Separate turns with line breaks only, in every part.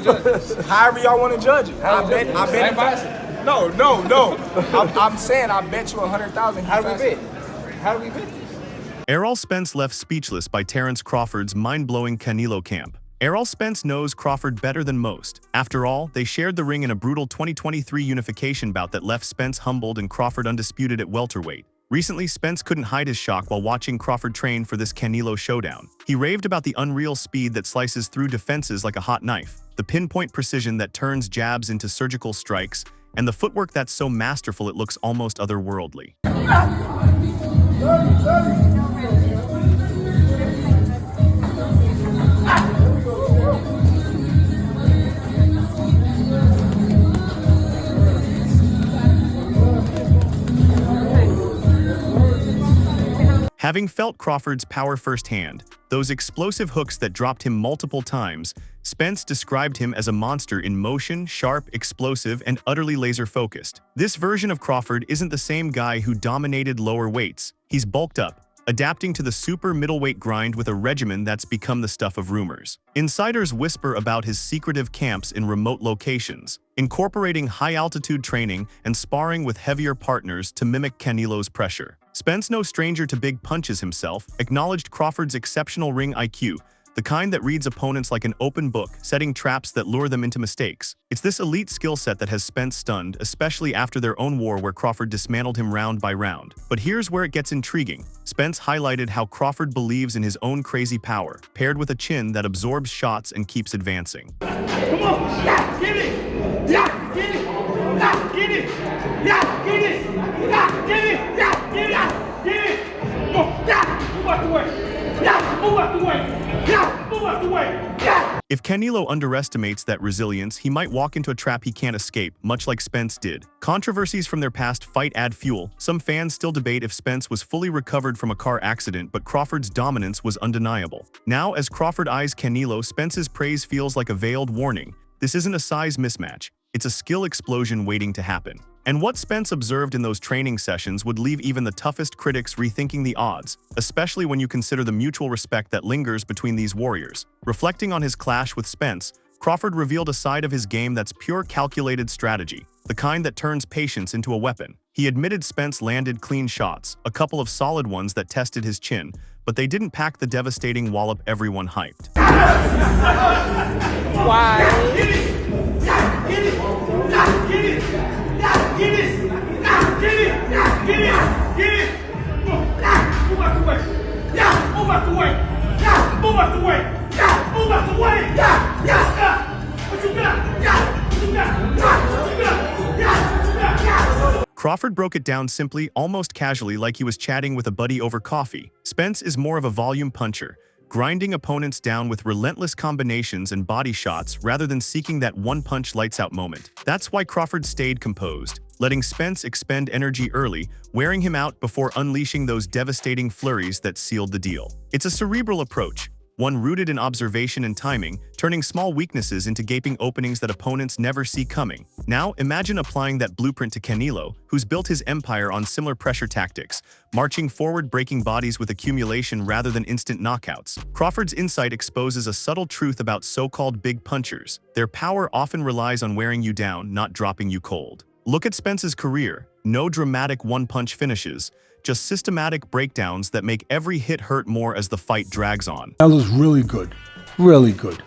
judge this?
However y'all want to judge it.
How
I bet. No. I'm saying I bet you 100,000.
How do we bet? How do we bet this?
Errol Spence left speechless by Terence Crawford's mind-blowing Canelo camp. Errol Spence knows Crawford better than most. After all, they shared the ring in a brutal 2023 unification bout that left Spence humbled and Crawford undisputed at welterweight. Recently, Spence couldn't hide his shock while watching Crawford train for this Canelo showdown. He raved about the unreal speed that slices through defenses like a hot knife, the pinpoint precision that turns jabs into surgical strikes, and the footwork that's so masterful it looks almost otherworldly. Having felt Crawford's power firsthand, those explosive hooks that dropped him multiple times, Spence described him as a monster in motion, sharp, explosive, and utterly laser-focused. This version of Crawford isn't the same guy who dominated lower weights. He's bulked up, adapting to the super middleweight grind with a regimen that's become the stuff of rumors. Insiders whisper about his secretive camps in remote locations, incorporating high-altitude training and sparring with heavier partners to mimic Canelo's pressure. Spence, no stranger to big punches himself, acknowledged Crawford's exceptional ring IQ, the kind that reads opponents like an open book, setting traps that lure them into mistakes. It's this elite skill set that has Spence stunned, especially after their own war where Crawford dismantled him round by round. But here's where it gets intriguing. Spence highlighted how Crawford believes in his own crazy power, paired with a chin that absorbs shots and keeps advancing.
Come on! Yeah, get it! Yeah, get it! Yeah, get it! Yeah, get it! Yeah, get it! Yeah, get it! Get it! Come on! Yeah, move out the way! Yeah, move out the way! Yeah, move out the way! Yeah!
If Canelo underestimates that resilience, he might walk into a trap he can't escape, much like Spence did. Controversies from their past fight add fuel. Some fans still debate if Spence was fully recovered from a car accident, but Crawford's dominance was undeniable. Now, as Crawford eyes Canelo, Spence's praise feels like a veiled warning. This isn't a size mismatch. It's a skill explosion waiting to happen. And what Spence observed in those training sessions would leave even the toughest critics rethinking the odds, especially when you consider the mutual respect that lingers between these warriors. Reflecting on his clash with Spence, Crawford revealed a side of his game that's pure calculated strategy, the kind that turns patience into a weapon. He admitted Spence landed clean shots, a couple of solid ones that tested his chin, but they didn't pack the devastating wallop everyone hyped.
Why?
Crawford broke it down simply, almost casually, like he was chatting with a buddy over coffee. Spence is more of a volume puncher, grinding opponents down with relentless combinations and body shots rather than seeking that one-punch lights-out moment. That's why Crawford stayed composed, letting Spence expend energy early, wearing him out before unleashing those devastating flurries that sealed the deal. It's a cerebral approach, one rooted in observation and timing, turning small weaknesses into gaping openings that opponents never see coming. Now, imagine applying that blueprint to Canelo, who's built his empire on similar pressure tactics, marching forward, breaking bodies with accumulation rather than instant knockouts. Crawford's insight exposes a subtle truth about so-called big punchers. Their power often relies on wearing you down, not dropping you cold. Look at Spence's career. No dramatic one-punch finishes, just systematic breakdowns that make every hit hurt more as the fight drags on.
Canelo's really good, really good.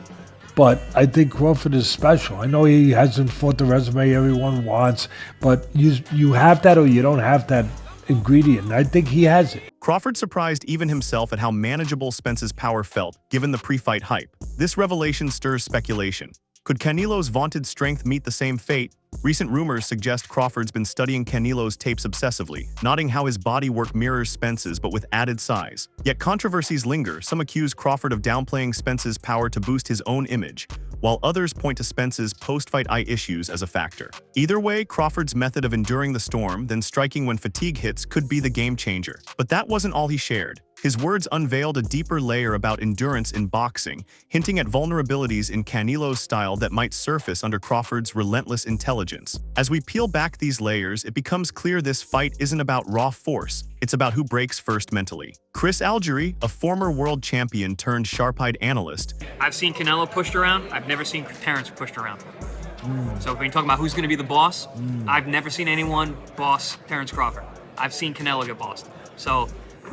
But I think Crawford is special. I know he hasn't fought the resume everyone wants, but you have that or you don't have that ingredient. I think he has it.
Crawford surprised even himself at how manageable Spence's power felt, given the pre-fight hype. This revelation stirs speculation. Could Canelo's vaunted strength meet the same fate? Recent rumors suggest Crawford's been studying Canelo's tapes obsessively, noting how his body work mirrors Spence's but with added size. Yet controversies linger. Some accuse Crawford of downplaying Spence's power to boost his own image, while others point to Spence's post-fight eye issues as a factor. Either way, Crawford's method of enduring the storm, then striking when fatigue hits, could be the game changer. But that wasn't all he shared. His words unveiled a deeper layer about endurance in boxing, hinting at vulnerabilities in Canelo's style that might surface under Crawford's relentless intelligence. As we peel back these layers, it becomes clear this fight isn't about raw force, it's about who breaks first mentally. Chris Algieri, a former world champion turned sharp-eyed analyst.
I've seen Canelo pushed around. I've never seen Terrence pushed around. So when you're talking about who's going to be the boss, I've never seen anyone boss Terrence Crawford. I've seen Canelo get bossed. So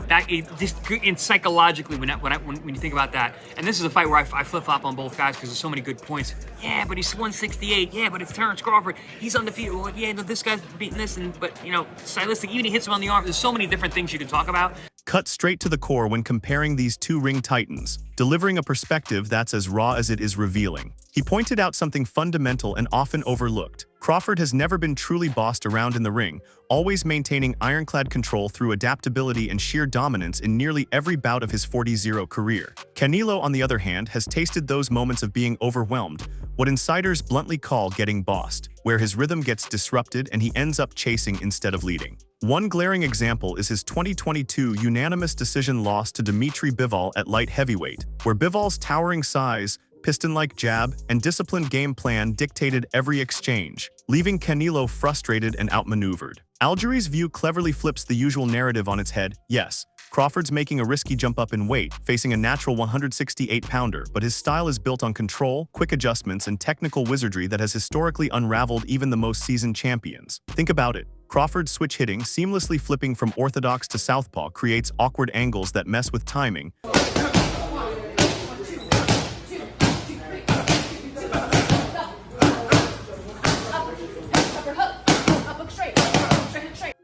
that and psychologically, when you think about that, and this is a fight where I flip-flop on both guys because there's so many good points. Yeah, but he's 168. Yeah, but it's Terrence Crawford. He's undefeated. Well, yeah, no, this guy's beating this, but stylistic. Even he hits him on the arm. There's so many different things you can talk about.
Cut straight to the core when comparing these two ring titans, delivering a perspective that's as raw as it is revealing. He pointed out something fundamental and often overlooked. Crawford has never been truly bossed around in the ring, always maintaining ironclad control through adaptability and sheer dominance in nearly every bout of his 40-0 career. Canelo, on the other hand, has tasted those moments of being overwhelmed, what insiders bluntly call getting bossed, where his rhythm gets disrupted and he ends up chasing instead of leading. One glaring example is his 2022 unanimous decision loss to Dmitry Bivol at light heavyweight, where Bivol's towering size, piston-like jab, and disciplined game plan dictated every exchange, leaving Canelo frustrated and outmaneuvered. Algieri's view cleverly flips the usual narrative on its head. Yes, Crawford's making a risky jump up in weight, facing a natural 168-pounder, but his style is built on control, quick adjustments, and technical wizardry that has historically unraveled even the most seasoned champions. Think about it. Crawford's switch hitting, seamlessly flipping from orthodox to southpaw, creates awkward angles that mess with timing.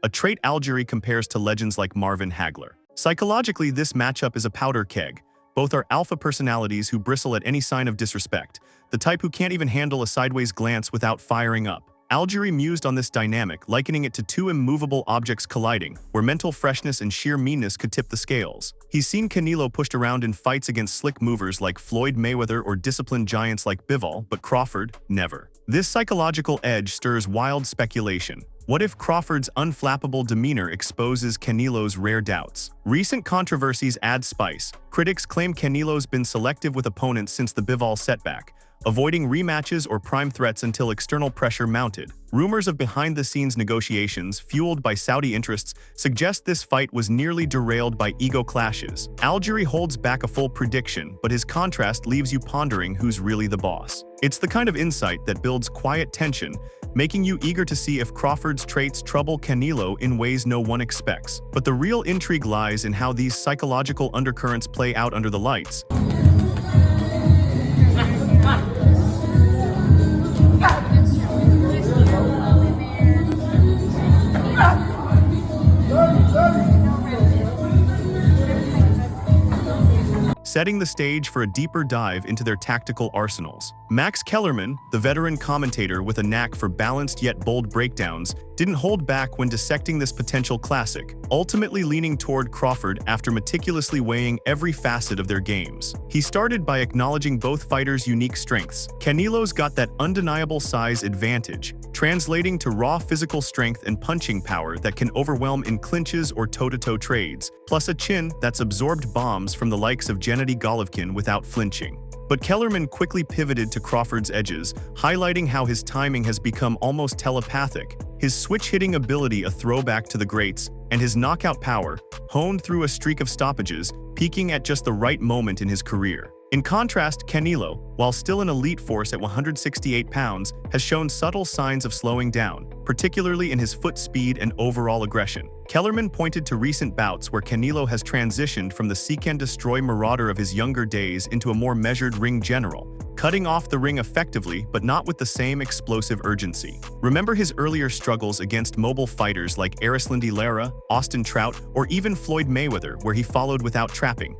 A trait Algieri compares to legends like Marvin Hagler. Psychologically, this matchup is a powder keg. Both are alpha personalities who bristle at any sign of disrespect, the type who can't even handle a sideways glance without firing up. Algieri mused on this dynamic, likening it to two immovable objects colliding, where mental freshness and sheer meanness could tip the scales. He's seen Canelo pushed around in fights against slick movers like Floyd Mayweather or disciplined giants like Bivol, but Crawford, never. This psychological edge stirs wild speculation. What if Crawford's unflappable demeanor exposes Canelo's rare doubts? Recent controversies add spice. Critics claim Canelo's been selective with opponents since the Bivol setback, avoiding rematches or prime threats until external pressure mounted. Rumors of behind-the-scenes negotiations, fueled by Saudi interests, suggest this fight was nearly derailed by ego clashes. Algieri holds back a full prediction, but his contrast leaves you pondering who's really the boss. It's the kind of insight that builds quiet tension, making you eager to see if Crawford's traits trouble Canelo in ways no one expects. But the real intrigue lies in how these psychological undercurrents play out under the lights. Setting the stage for a deeper dive into their tactical arsenals. Max Kellerman, the veteran commentator with a knack for balanced yet bold breakdowns, didn't hold back when dissecting this potential classic, ultimately leaning toward Crawford after meticulously weighing every facet of their games. He started by acknowledging both fighters' unique strengths. Canelo's got that undeniable size advantage, translating to raw physical strength and punching power that can overwhelm in clinches or toe-to-toe trades, plus a chin that's absorbed bombs from the likes of Gennady Golovkin without flinching. But Kellerman quickly pivoted to Crawford's edges, highlighting how his timing has become almost telepathic, his switch-hitting ability a throwback to the greats, and his knockout power, honed through a streak of stoppages, peaking at just the right moment in his career. In contrast, Canelo, while still an elite force at 168 pounds, has shown subtle signs of slowing down, particularly in his foot speed and overall aggression. Kellerman pointed to recent bouts where Canelo has transitioned from the seek-and-destroy marauder of his younger days into a more measured ring general, cutting off the ring effectively but not with the same explosive urgency. Remember his earlier struggles against mobile fighters like Erislandy Lara, Austin Trout, or even Floyd Mayweather, where he followed without trapping.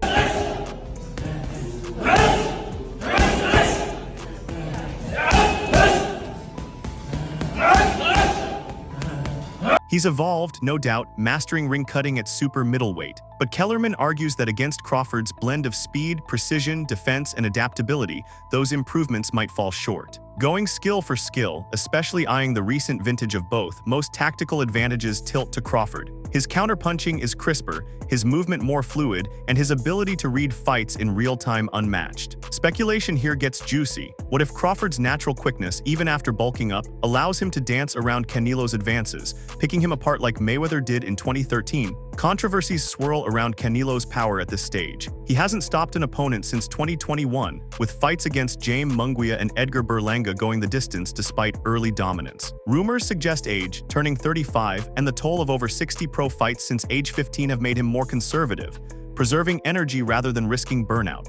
He's evolved, no doubt, mastering ring cutting at super middleweight, but Kellerman argues that against Crawford's blend of speed, precision, defense, and adaptability, those improvements might fall short. Going skill for skill, especially eyeing the recent vintage of both, most tactical advantages tilt to Crawford. His counterpunching is crisper, his movement more fluid, and his ability to read fights in real time unmatched. Speculation here gets juicy. What if Crawford's natural quickness, even after bulking up, allows him to dance around Canelo's advances, picking him apart like Mayweather did in 2013? Controversies swirl around Canelo's power at this stage. He hasn't stopped an opponent since 2021, with fights against Jaime Munguia and Edgar Berlanga going the distance despite early dominance. Rumors suggest age, turning 35, and the toll of over 60 pro fights since age 15 have made him more conservative, preserving energy rather than risking burnout.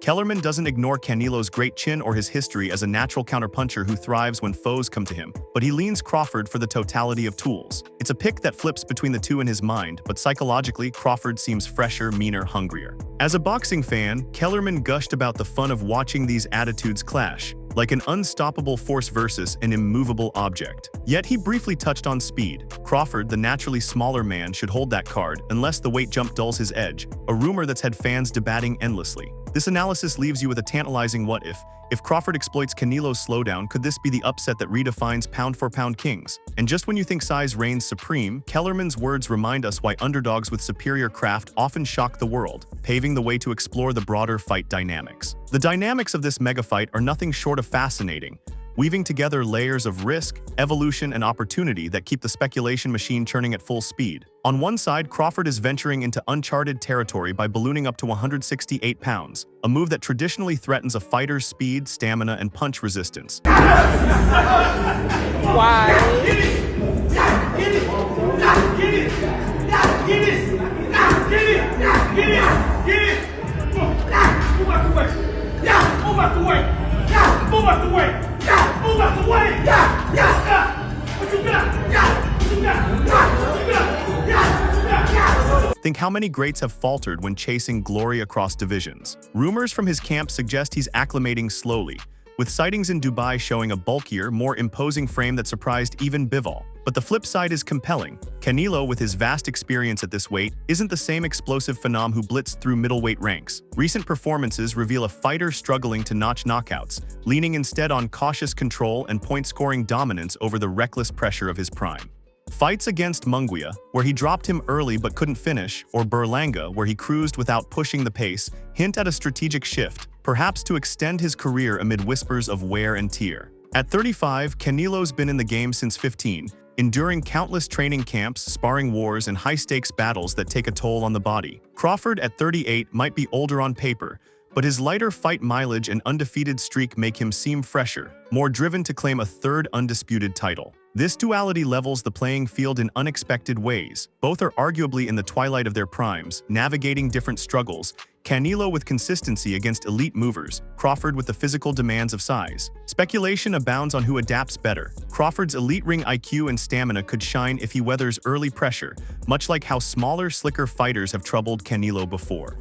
Kellerman doesn't ignore Canelo's great chin or his history as a natural counterpuncher who thrives when foes come to him, but he leans Crawford for the totality of tools. It's a pick that flips between the two in his mind, but psychologically, Crawford seems fresher, meaner, hungrier. As a boxing fan, Kellerman gushed about the fun of watching these attitudes clash, like an unstoppable force versus an immovable object. Yet he briefly touched on speed. Crawford, the naturally smaller man, should hold that card, unless the weight jump dulls his edge, a rumor that's had fans debating endlessly. This analysis leaves you with a tantalizing what if. If Crawford exploits Canelo's slowdown, could this be the upset that redefines pound-for-pound kings? And just when you think size reigns supreme, Kellerman's words remind us why underdogs with superior craft often shock the world, paving the way to explore the broader fight dynamics. The dynamics of this mega fight are nothing short of fascinating, weaving together layers of risk, evolution, and opportunity that keep the speculation machine churning at full speed. On one side, Crawford is venturing into uncharted territory by ballooning up to 168 pounds, a move that traditionally threatens a fighter's speed, stamina, and punch resistance. Think how many greats have faltered when chasing glory across divisions. Rumors from his camp suggest he's acclimating slowly, with sightings in Dubai showing a bulkier, more imposing frame that surprised even Bivol. But the flip side is compelling. Canelo, with his vast experience at this weight, isn't the same explosive phenom who blitzed through middleweight ranks. Recent performances reveal a fighter struggling to notch knockouts, leaning instead on cautious control and point-scoring dominance over the reckless pressure of his prime. Fights against Munguia, where he dropped him early but couldn't finish, or Berlanga, where he cruised without pushing the pace, hint at a strategic shift, perhaps to extend his career amid whispers of wear and tear. At 35, Canelo's been in the game since 15, enduring countless training camps, sparring wars, and high-stakes battles that take a toll on the body. Crawford, at 38, might be older on paper, but his lighter fight mileage and undefeated streak make him seem fresher, more driven to claim a third undisputed title. This duality levels the playing field in unexpected ways. Both are arguably in the twilight of their primes, navigating different struggles. Canelo with consistency against elite movers, Crawford with the physical demands of size. Speculation abounds on who adapts better. Crawford's elite ring IQ and stamina could shine if he weathers early pressure, much like how smaller, slicker fighters have troubled Canelo before.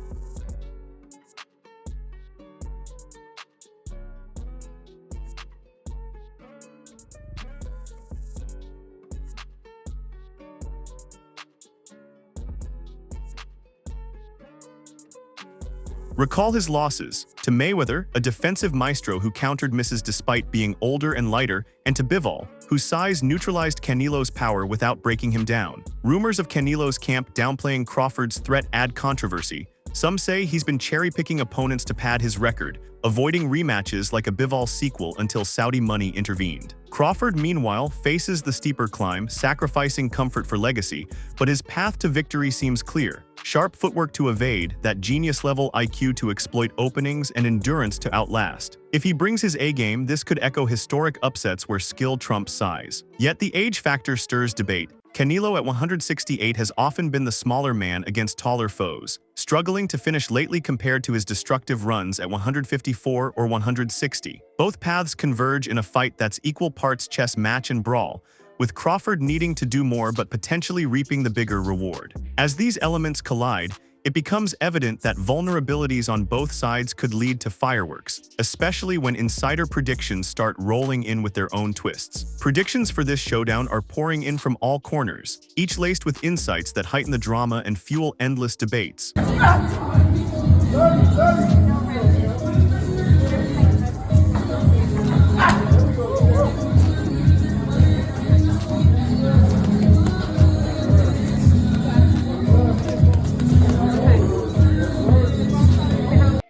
Recall his losses: to Mayweather, a defensive maestro who countered misses despite being older and lighter, and to Bivol, whose size neutralized Canelo's power without breaking him down. Rumors of Canelo's camp downplaying Crawford's threat add controversy. Some say he's been cherry-picking opponents to pad his record, avoiding rematches like a Bivol sequel until Saudi money intervened. Crawford, meanwhile, faces the steeper climb, sacrificing comfort for legacy, but his path to victory seems clear. Sharp footwork to evade, that genius-level IQ to exploit openings, and endurance to outlast. If he brings his A-game, this could echo historic upsets where skill trumps size. Yet the age factor stirs debate. Canelo at 168 has often been the smaller man against taller foes, struggling to finish lately compared to his destructive runs at 154 or 160. Both paths converge in a fight that's equal parts chess match and brawl, with Crawford needing to do more but potentially reaping the bigger reward. As these elements collide, it becomes evident that vulnerabilities on both sides could lead to fireworks, especially when insider predictions start rolling in with their own twists. Predictions for this showdown are pouring in from all corners, each laced with insights that heighten the drama and fuel endless debates.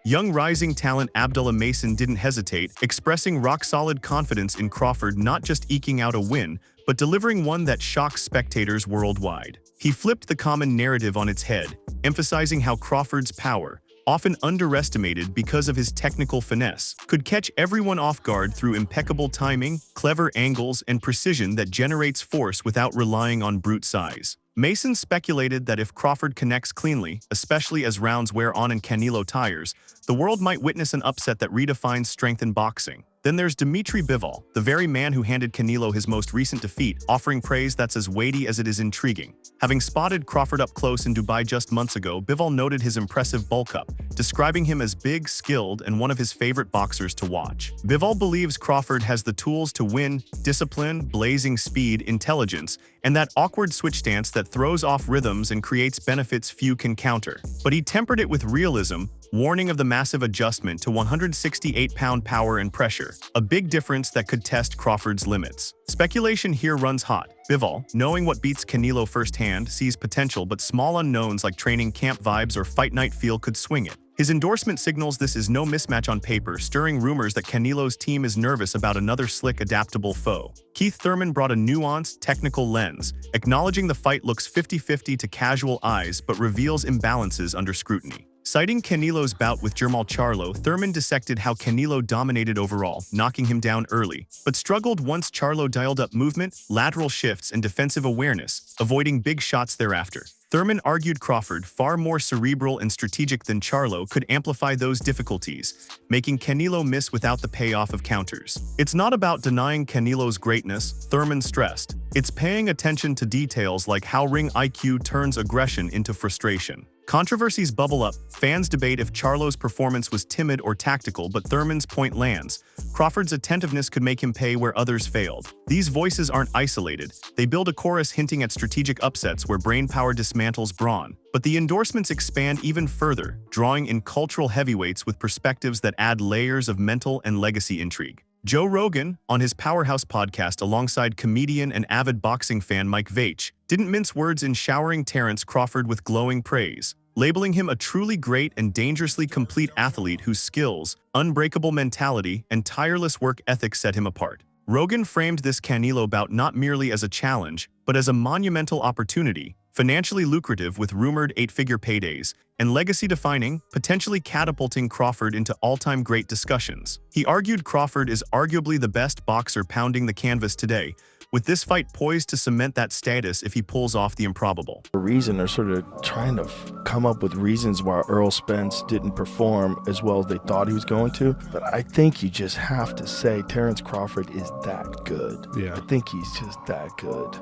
Young rising talent Abdullah Mason didn't hesitate, expressing rock-solid confidence in Crawford not just eking out a win, but delivering one that shocks spectators worldwide. He flipped the common narrative on its head, emphasizing how Crawford's power, often underestimated because of his technical finesse, could catch everyone off guard through impeccable timing, clever angles, and precision that generates force without relying on brute size. Mason speculated that if Crawford connects cleanly, especially as rounds wear on and Canelo tires, the world might witness an upset that redefines strength in boxing. Then there's Dimitri Bivol, the very man who handed Canelo his most recent defeat, offering praise that's as weighty as it is intriguing. Having spotted Crawford up close in Dubai just months ago, Bivol noted his impressive bulk up, describing him as big, skilled, and one of his favorite boxers to watch. Bivol believes Crawford has the tools to win: discipline, blazing speed, intelligence, and that awkward switch stance that throws off rhythms and creates benefits few can counter. But he tempered it with realism, warning of the massive adjustment to 168-pound power and pressure, a big difference that could test Crawford's limits. Speculation here runs hot. Bivol, knowing what beats Canelo firsthand, sees potential, but small unknowns like training camp vibes or fight night feel could swing it. His endorsement signals this is no mismatch on paper, stirring rumors that Canelo's team is nervous about another slick, adaptable foe. Keith Thurman brought a nuanced, technical lens, acknowledging the fight looks 50-50 to casual eyes but reveals imbalances under scrutiny. Citing Canelo's bout with Jermall Charlo, Thurman dissected how Canelo dominated overall, knocking him down early, but struggled once Charlo dialed up movement, lateral shifts, and defensive awareness, avoiding big shots thereafter. Thurman argued Crawford, far more cerebral and strategic than Charlo, could amplify those difficulties, making Canelo miss without the payoff of counters. It's not about denying Canelo's greatness, Thurman stressed. It's paying attention to details like how ring IQ turns aggression into frustration. Controversies bubble up. Fans debate if Charlo's performance was timid or tactical, but Thurman's point lands. Crawford's attentiveness could make him pay where others failed. These voices aren't isolated. They build a chorus hinting at strategic upsets where brainpower dismantles brawn. But the endorsements expand even further, drawing in cultural heavyweights with perspectives that add layers of mental and legacy intrigue. Joe Rogan, on his Powerhouse podcast alongside comedian and avid boxing fan Mike Veitch, didn't mince words in showering Terence Crawford with glowing praise, labeling him a truly great and dangerously complete athlete whose skills, unbreakable mentality, and tireless work ethic set him apart. Rogan framed this Canelo bout not merely as a challenge, but as a monumental opportunity, financially lucrative with rumored 8-figure paydays, and legacy-defining, potentially catapulting Crawford into all-time great discussions. He argued Crawford is arguably the best boxer pounding the canvas today, with this fight poised to cement that status if he pulls off the improbable.
For reason, they're sort of trying to come up with reasons why Errol Spence didn't perform as well as they thought he was going to. But I think you just have to say Terence Crawford is that good.
Yeah.
I think he's just that good.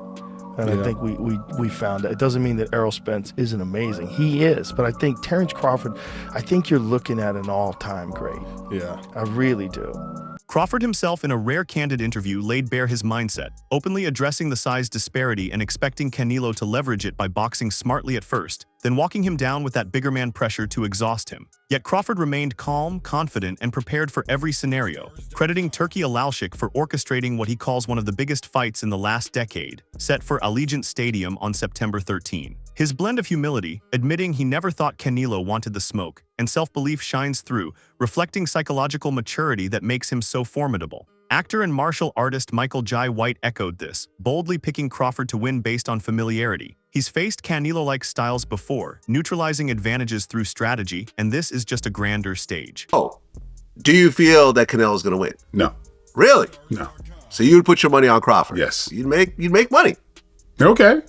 And I think we found that. It doesn't mean that Errol Spence isn't amazing. He is. But I think Terence Crawford, I think you're looking at an all-time great.
Yeah.
I really do.
Crawford himself, in a rare candid interview, laid bare his mindset, openly addressing the size disparity and expecting Canelo to leverage it by boxing smartly at first, then walking him down with that bigger man pressure to exhaust him. Yet Crawford remained calm, confident, and prepared for every scenario, crediting Turki Alalshik for orchestrating what he calls one of the biggest fights in the last decade, set for Allegiant Stadium on September 13. His blend of humility, admitting he never thought Canelo wanted the smoke, and self-belief shines through, reflecting psychological maturity that makes him so formidable. Actor and martial artist Michael Jai White echoed this, boldly picking Crawford to win based on familiarity. He's faced Canelo-like styles before, neutralizing advantages through strategy, and this is just a grander stage.
Oh, do you feel that Canelo's going to win?
No.
Really?
No.
So you would put your money on Crawford?
Yes.
You'd make money.
Okay.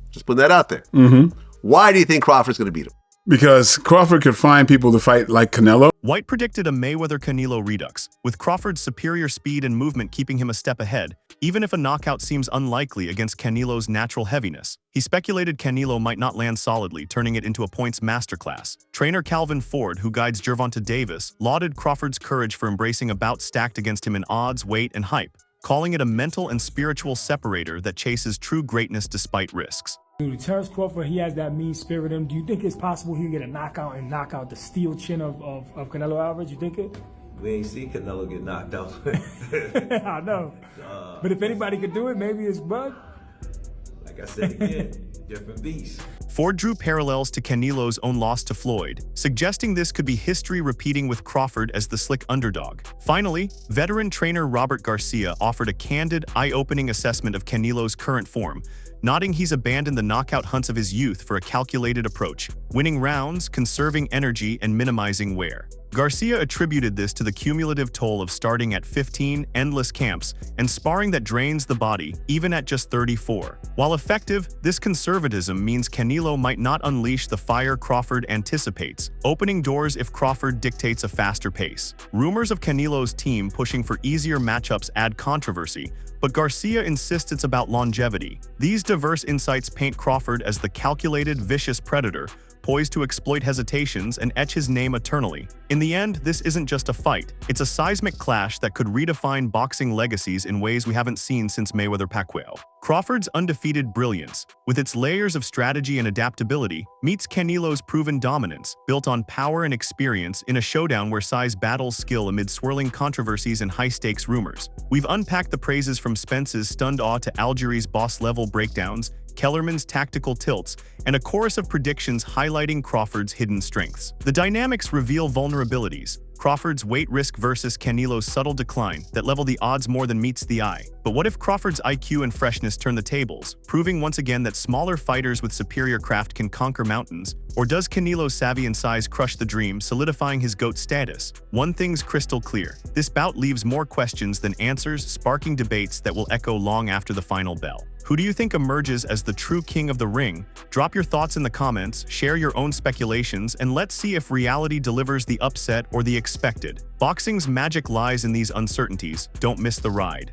Just put that out there.
Mm-hmm.
Why do you think Crawford's going to beat him?
because Crawford could find people to fight like Canelo.
White predicted a Mayweather-Canelo redux, with Crawford's superior speed and movement keeping him a step ahead, even if a knockout seems unlikely against Canelo's natural heaviness. He speculated Canelo might not land solidly, turning it into a points masterclass. Trainer Calvin Ford, who guides Gervonta Davis, lauded Crawford's courage for embracing a bout stacked against him in odds, weight, and hype, calling it a mental and spiritual separator that chases true greatness despite risks.
Dude, Terence Crawford, he has that mean spirit in him. Do you think it's possible he'll get a knockout and knock out the steel chin of Canelo Alvarez? You think it?
We ain't see Canelo get knocked out.
I know. But if anybody could do it, maybe it's Bud.
Like I said again, different beast.
Ford drew parallels to Canelo's own loss to Floyd, suggesting this could be history repeating with Crawford as the slick underdog. Finally, veteran trainer Robert Garcia offered a candid, eye-opening assessment of Canelo's current form, nodding he's abandoned the knockout hunts of his youth for a calculated approach, winning rounds, conserving energy, and minimizing wear. Garcia attributed this to the cumulative toll of starting at 15 endless camps and sparring that drains the body, even at just 34. While effective, this conservatism means Canelo might not unleash the fire Crawford anticipates, opening doors if Crawford dictates a faster pace. Rumors of Canelo's team pushing for easier matchups add controversy, but Garcia insists it's about longevity. These diverse insights paint Crawford as the calculated, vicious predator, poised to exploit hesitations and etch his name eternally. In the end, this isn't just a fight. It's a seismic clash that could redefine boxing legacies in ways we haven't seen since Mayweather-Pacquiao. Crawford's undefeated brilliance, with its layers of strategy and adaptability, meets Canelo's proven dominance, built on power and experience in a showdown where size battles skill amid swirling controversies and high-stakes rumors. We've unpacked the praises from Spence's stunned awe to Algieri's boss-level breakdowns, Kellerman's tactical tilts, and a chorus of predictions highlighting Crawford's hidden strengths. The dynamics reveal vulnerabilities, Crawford's weight risk versus Canelo's subtle decline that level the odds more than meets the eye. But what if Crawford's IQ and freshness turn the tables, proving once again that smaller fighters with superior craft can conquer mountains? Or does Canelo's savvy and size crush the dream, solidifying his GOAT status? One thing's crystal clear. This bout leaves more questions than answers, sparking debates that will echo long after the final bell. Who do you think emerges as the true king of the ring? Drop your thoughts in the comments, share your own speculations, and let's see if reality delivers the upset or the expected. Boxing's magic lies in these uncertainties. Don't miss the ride.